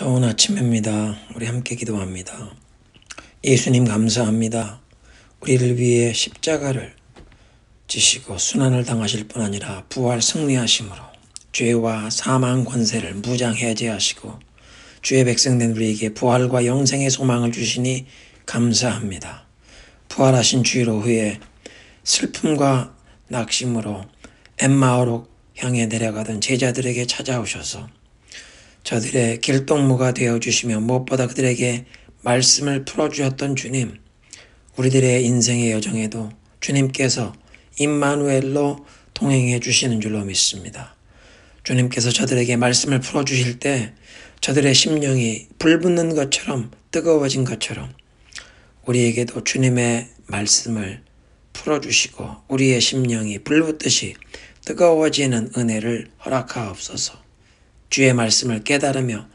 좋은 아침입니다. 우리 함께 기도합니다. 예수님 감사합니다. 우리를 위해 십자가를 지시고 순환을 당하실 뿐 아니라 부활 승리하심으로 죄와 사망 권세를 무장 해제하시고 주의 백성된 우리에게 부활과 영생의 소망을 주시니 감사합니다. 부활하신 주일 오후에 슬픔과 낙심으로 엠마오로 향해 내려가던 제자들에게 찾아오셔서 저들의 길동무가 되어주시며 무엇보다 그들에게 말씀을 풀어주셨던 주님, 우리들의 인생의 여정에도 주님께서 임마누엘로 동행해 주시는 줄로 믿습니다. 주님께서 저들에게 말씀을 풀어주실 때 저들의 심령이 불붙는 것처럼 뜨거워진 것처럼 우리에게도 주님의 말씀을 풀어주시고 우리의 심령이 불붙듯이 뜨거워지는 은혜를 허락하옵소서. 주의 말씀을 깨달으며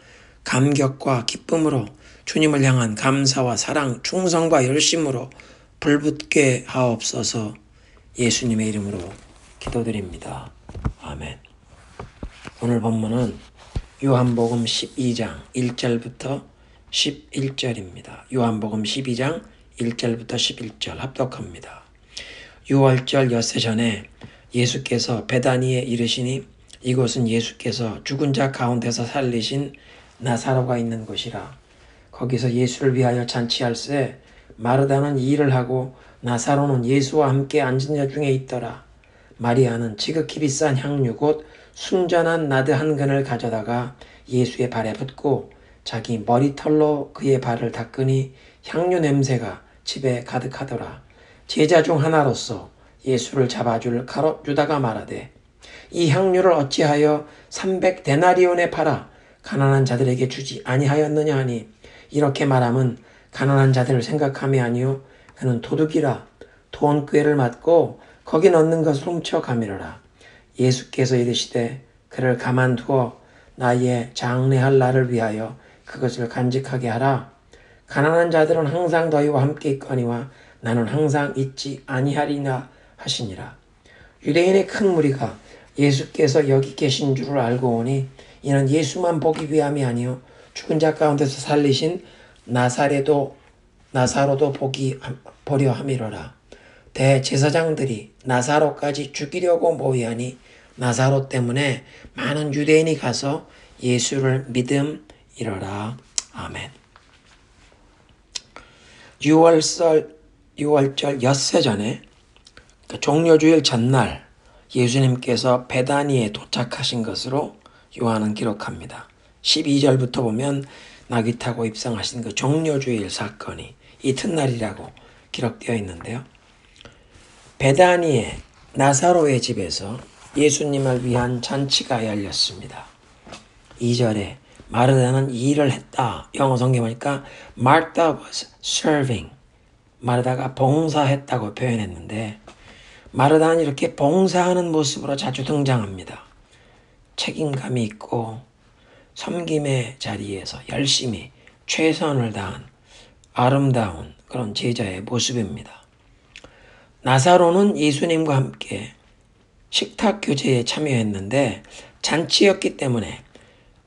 감격과 기쁨으로 주님을 향한 감사와 사랑, 충성과 열심으로 불붙게 하옵소서. 예수님의 이름으로 기도드립니다. 아멘. 오늘 본문은 요한복음 12장 1절부터 11절입니다. 요한복음 12장 1절부터 11절 합독합니다. 6월절 엿새 전에 예수께서 베다니에 이르시니 이곳은 예수께서 죽은 자 가운데서 살리신 나사로가 있는 곳이라. 거기서 예수를 위하여 잔치할세 마르다는 일을 하고 나사로는 예수와 함께 앉은 자 중에 있더라. 마리아는 지극히 비싼 향유 곧 순전한 나드 한 근을 가져다가 예수의 발에 붓고 자기 머리털로 그의 발을 닦으니 향유 냄새가 집에 가득하더라. 제자 중 하나로서 예수를 잡아줄 가롯 유다가 말하되 이 향유를 어찌하여 300데나리온에 팔아 가난한 자들에게 주지 아니하였느냐 하니 이렇게 말함은 가난한 자들을 생각함이 아니요 그는 도둑이라 돈꾀를 맞고 거기 넣는 것을 훔쳐가미르라. 예수께서 이르시되 그를 가만두어 나의 장례할 날을 위하여 그것을 간직하게 하라. 가난한 자들은 항상 너희와 함께 있거니와 나는 항상 있지 아니하리나 하시니라. 유대인의 큰 무리가 예수께서 여기 계신 줄을 알고 오니 이는 예수만 보기 위함이 아니요 죽은 자 가운데서 살리신 나사로도 보려 함이로라. 대제사장들이 나사로까지 죽이려고 모이하니 나사로 때문에 많은 유대인이 가서 예수를 믿음이로라. 아멘. 6월절 엿새 전에 종려주일 전날 예수님께서 베다니에 도착하신 것으로 요한은 기록합니다. 12절부터 보면 나귀 타고 입성하신 그 종려주일 사건이 이튿날이라고 기록되어 있는데요. 베다니의 나사로의 집에서 예수님을 위한 잔치가 열렸습니다. 2절에 마르다는 일을 했다. 영어 성경 보니까 Martha was serving. 마르다가 봉사했다고 표현했는데 마르다는 이렇게 봉사하는 모습으로 자주 등장합니다. 책임감이 있고 섬김의 자리에서 열심히 최선을 다한 아름다운 그런 제자의 모습입니다. 나사로는 예수님과 함께 식탁 교제에 참여했는데 잔치였기 때문에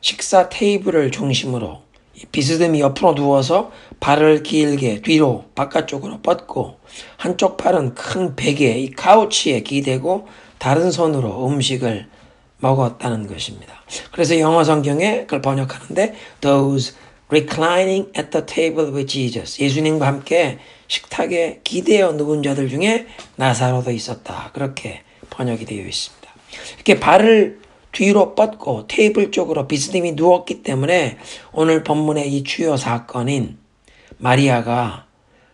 식사 테이블을 중심으로 비스듬히 옆으로 누워서 발을 길게 뒤로 바깥쪽으로 뻗고 한쪽 팔은 큰 베개 이 카우치에 기대고 다른 손으로 음식을 먹었다는 것입니다. 그래서 영어 성경에 그걸 번역하는데 Those reclining at the table with Jesus 예수님과 함께 식탁에 기대어 누운 자들 중에 나사로도 있었다. 그렇게 번역이 되어 있습니다. 이렇게 발을 뒤로 뻗고 테이블 쪽으로 비스듬히 누웠기 때문에 오늘 본문의 이 주요 사건인 마리아가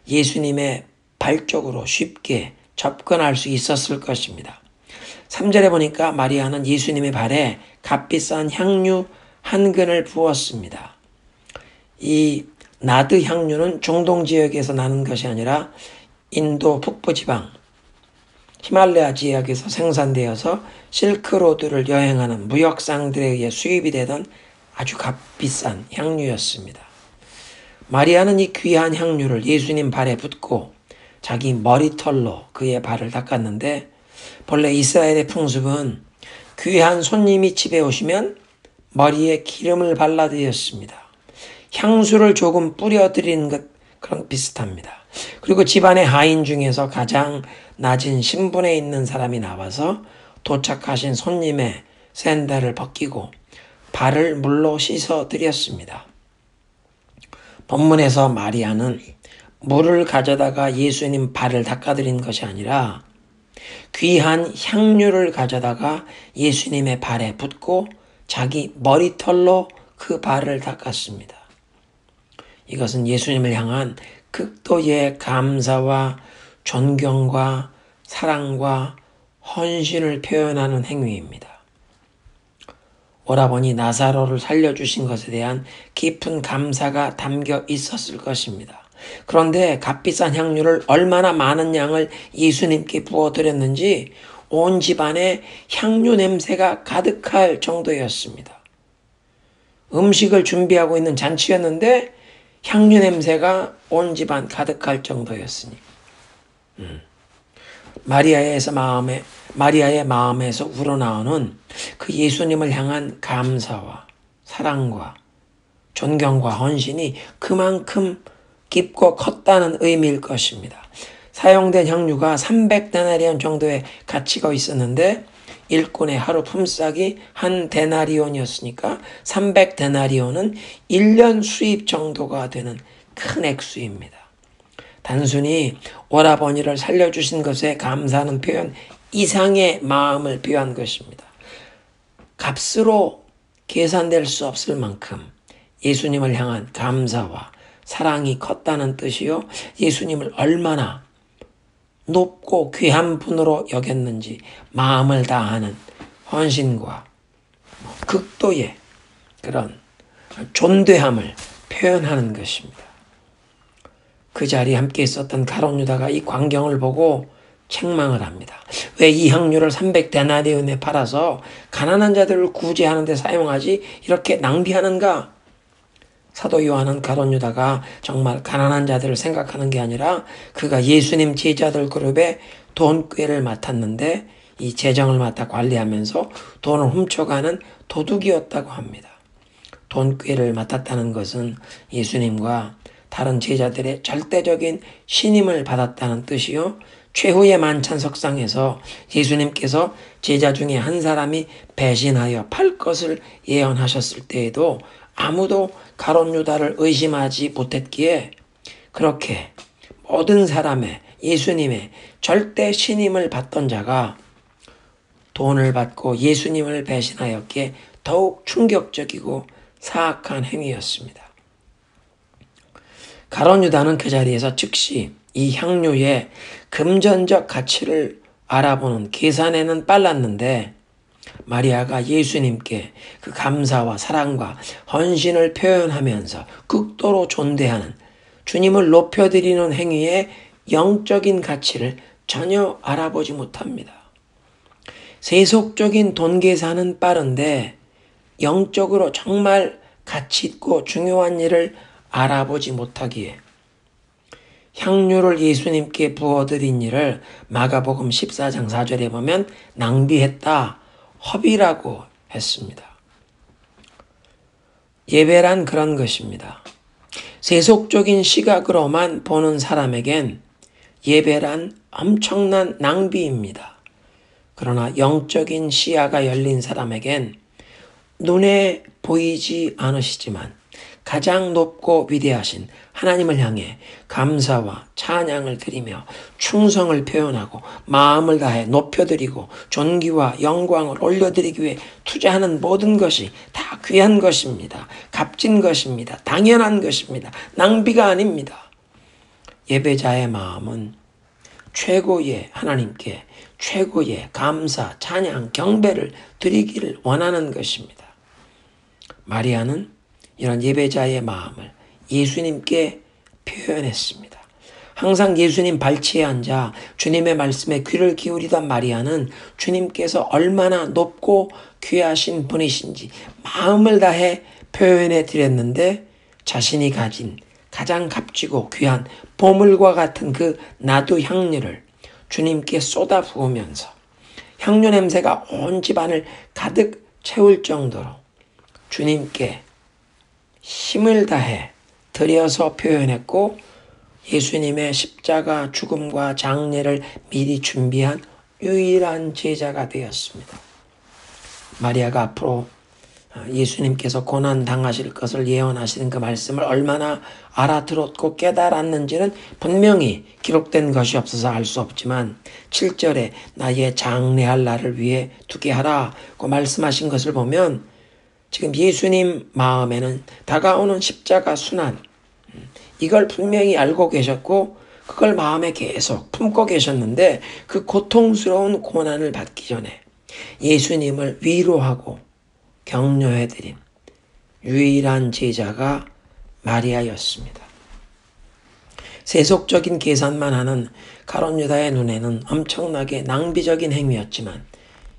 예수님의 발 쪽으로 쉽게 접근할 수 있었을 것입니다. 3절에 보니까 마리아는 예수님의 발에 값비싼 향유 한 근을 부었습니다. 이 나드 향유는 중동 지역에서 나는 것이 아니라 인도 북부지방 히말라야 지역에서 생산되어서 실크로드를 여행하는 무역상들에 의해 수입이 되던 아주 값비싼 향유였습니다. 마리아는 이 귀한 향유를 예수님 발에 붓고 자기 머리털로 그의 발을 닦았는데 본래 이스라엘의 풍습은 귀한 손님이 집에 오시면 머리에 기름을 발라드렸습니다. 향수를 조금 뿌려드리는 것 그런 비슷합니다. 그리고 집안의 하인 중에서 가장 낮은 신분에 있는 사람이 나와서 도착하신 손님의 샌들을 벗기고 발을 물로 씻어 드렸습니다. 본문에서 마리아는 물을 가져다가 예수님 발을 닦아드린 것이 아니라 귀한 향유를 가져다가 예수님의 발에 붓고 자기 머리털로 그 발을 닦았습니다. 이것은 예수님을 향한 극도의 감사와 존경과 사랑과 헌신을 표현하는 행위입니다. 오라버니 나사로를 살려주신 것에 대한 깊은 감사가 담겨 있었을 것입니다. 그런데 값비싼 향유를 얼마나 많은 양을 예수님께 부어드렸는지 온 집안에 향유 냄새가 가득할 정도였습니다. 음식을 준비하고 있는 잔치였는데 향유 냄새가 온 집안 가득할 정도였으니 마리아의 마음에서 우러나오는 그 예수님을 향한 감사와 사랑과 존경과 헌신이 그만큼 깊고 컸다는 의미일 것입니다. 사용된 향유가 300데나리온 정도의 가치가 있었는데 일꾼의 하루 품삯이 한 데나리온이었으니까 300데나리온은 1년 수입 정도가 되는 큰 액수입니다. 단순히 오라버니를 살려주신 것에 감사하는 표현 이상의 마음을 표한 것입니다. 값으로 계산될 수 없을 만큼 예수님을 향한 감사와 사랑이 컸다는 뜻이요. 예수님을 얼마나 높고 귀한 분으로 여겼는지 마음을 다하는 헌신과 극도의 그런 존대함을 표현하는 것입니다. 그 자리에 함께 있었던 가룟 유다가 이 광경을 보고 책망을 합니다. 왜 이 향유를 300데나리온에 팔아서 가난한 자들을 구제하는 데 사용하지 이렇게 낭비하는가? 사도 요한은 가룟 유다가 정말 가난한 자들을 생각하는 게 아니라 그가 예수님 제자들 그룹에 돈꾀를 맡았는데 이 재정을 맡아 관리하면서 돈을 훔쳐가는 도둑이었다고 합니다. 돈꾀를 맡았다는 것은 예수님과 다른 제자들의 절대적인 신임을 받았다는 뜻이요. 최후의 만찬석상에서 예수님께서 제자 중에 한 사람이 배신하여 팔 것을 예언하셨을 때에도 아무도 가룟 유다를 의심하지 못했기에 그렇게 모든 사람의 예수님의 절대 신임을 받던 자가 돈을 받고 예수님을 배신하였기에 더욱 충격적이고 사악한 행위였습니다. 가룟 유다는 그 자리에서 즉시 이 향유의 금전적 가치를 알아보는 계산에는 빨랐는데 마리아가 예수님께 그 감사와 사랑과 헌신을 표현하면서 극도로 존대하는 주님을 높여드리는 행위의 영적인 가치를 전혀 알아보지 못합니다. 세속적인 돈 계산은 빠른데 영적으로 정말 가치 있고 중요한 일을 알아보지 못하기에 향유를 예수님께 부어드린 일을 마가복음 14장 4절에 보면 낭비했다, 허비라고 했습니다. 예배란 그런 것입니다. 세속적인 시각으로만 보는 사람에겐 예배란 엄청난 낭비입니다. 그러나 영적인 시야가 열린 사람에겐 눈에 보이지 않으시지만 가장 높고 위대하신 하나님을 향해 감사와 찬양을 드리며 충성을 표현하고 마음을 다해 높여드리고 존귀와 영광을 올려드리기 위해 투자하는 모든 것이 다 귀한 것입니다. 값진 것입니다. 당연한 것입니다. 낭비가 아닙니다. 예배자의 마음은 최고의 하나님께 최고의 감사, 찬양, 경배를 드리기를 원하는 것입니다. 마리아는 이런 예배자의 마음을 예수님께 표현했습니다. 항상 예수님 발치에 앉아 주님의 말씀에 귀를 기울이던 마리아는 주님께서 얼마나 높고 귀하신 분이신지 마음을 다해 표현해 드렸는데 자신이 가진 가장 값지고 귀한 보물과 같은 그 나두 향유를 주님께 쏟아 부으면서 향유 냄새가 온 집안을 가득 채울 정도로 주님께 힘을 다해 들여서 표현했고 예수님의 십자가 죽음과 장례를 미리 준비한 유일한 제자가 되었습니다. 마리아가 앞으로 예수님께서 고난당하실 것을 예언하시는 그 말씀을 얼마나 알아들었고 깨달았는지는 분명히 기록된 것이 없어서 알 수 없지만 7절에 나의 장례할 날을 위해 두게 하라고 말씀하신 것을 보면 지금 예수님 마음에는 다가오는 십자가 순환, 이걸 분명히 알고 계셨고 그걸 마음에 계속 품고 계셨는데 그 고통스러운 고난을 받기 전에 예수님을 위로하고 격려해드린 유일한 제자가 마리아였습니다. 세속적인 계산만 하는 가룟 유다의 눈에는 엄청나게 낭비적인 행위였지만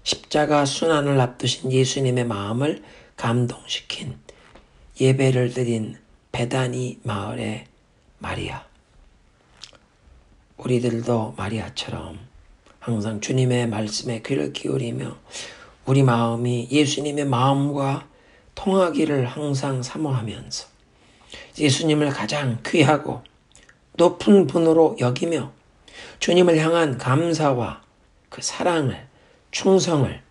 십자가 순환을 앞두신 예수님의 마음을 감동시킨 예배를 드린 베다니 마을의 마리아. 우리들도 마리아처럼 항상 주님의 말씀에 귀를 기울이며 우리 마음이 예수님의 마음과 통하기를 항상 사모하면서 예수님을 가장 귀하고 높은 분으로 여기며 주님을 향한 감사와 그 사랑을, 충성을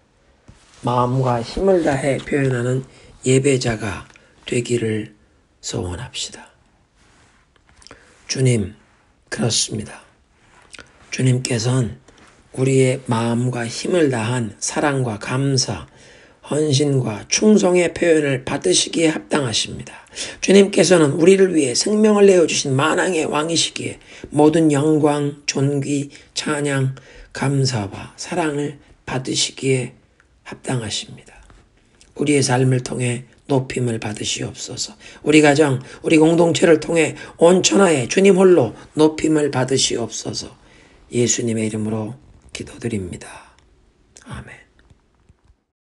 마음과 힘을 다해 표현하는 예배자가 되기를 소원합시다. 주님, 그렇습니다. 주님께서는 우리의 마음과 힘을 다한 사랑과 감사, 헌신과 충성의 표현을 받으시기에 합당하십니다. 주님께서는 우리를 위해 생명을 내어주신 만왕의 왕이시기에 모든 영광, 존귀, 찬양, 감사와 사랑을 받으시기에 합당하십니다. 우리의 삶을 통해 높임을 받으시옵소서. 우리 가정, 우리 공동체를 통해 온 천하에 주님 홀로 높임을 받으시옵소서. 예수님의 이름으로 기도드립니다. 아멘.